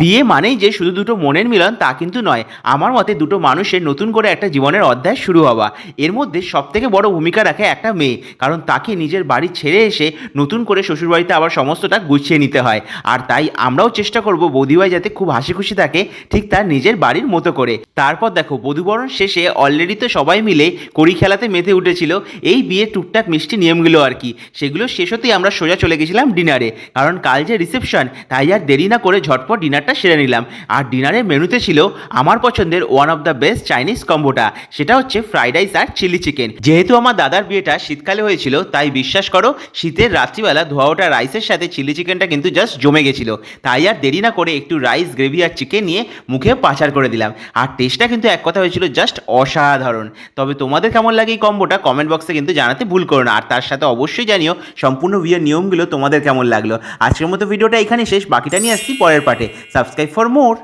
বিয়ে মানেই যে শুধু দুটো মনের মিলন তা কিন্তু নয়। আমার মতে দুটো মানুষের নতুন করে একটা জীবনের অধ্যায় শুরু হওয়া। এর মধ্যে সবথেকে বড় ভূমিকা রাখে একটা মেয়ে, কারণ তাকে নিজের বাড়ি ছেড়ে এসে নতুন করে শ্বশুরবাড়িতে আবার সমস্তটা গুছিয়ে নিতে হয়। আর তাই আমরাও চেষ্টা করব বৌদিভাই যাতে খুব হাসি খুশি থাকে, ঠিক তার নিজের বাড়ির মতো করে। তারপর দেখো বধূবরণ শেষে অলরেডি তো সবাই মিলে কড়ি খেলাতে মেতে উঠেছিল এই বিয়ের টুকটাক মিষ্টি নিয়মগুলো আর কি। সেগুলো শেষ হতেই আমরা সোজা চলে গেছিলাম ডিনারে, কারণ কাল যে রিসেপশন, তাই আর দেরি না করে ঝটপট ডিনারটা সেরে নিলাম। আর ডিনারের মেনুতে ছিল আমার পছন্দের one of the best Chinese কম্বোটা, সেটা হচ্ছে ফ্রাইড রাইস আর চিলি চিকেন। যেহেতু আমার দাদার বিয়েটা শীতকালে হয়েছিল, তাই বিশ্বাস করো শীতের রাত্রিবেলা ধোয়া ওঠা রাইসের সাথে চিলি চিকেনটা কিন্তু জাস্ট জমে গেছিল। তাই আর দেরি না করে একটু রাইস, গ্রেভি আর চিকেন নিয়ে মুখে পাচার করে দিলাম। আর টেস্টটা কিন্তু এক কথা হয়েছিল জাস্ট অসাধারণ। তবে তোমাদের কেমন লাগে এই কম্বোটা কমেন্ট বক্সে কিন্তু জানাতে ভুল করো না। আর তার সাথে অবশ্যই জানিও সম্পূর্ণ বিয়ের নিয়মগুলো তোমাদের কেমন লাগলো। আজকের মতো ভিডিওটা এখানে শেষ, বাকিটা নিয়ে আসছি পরের পার্টে। Subscribe for more.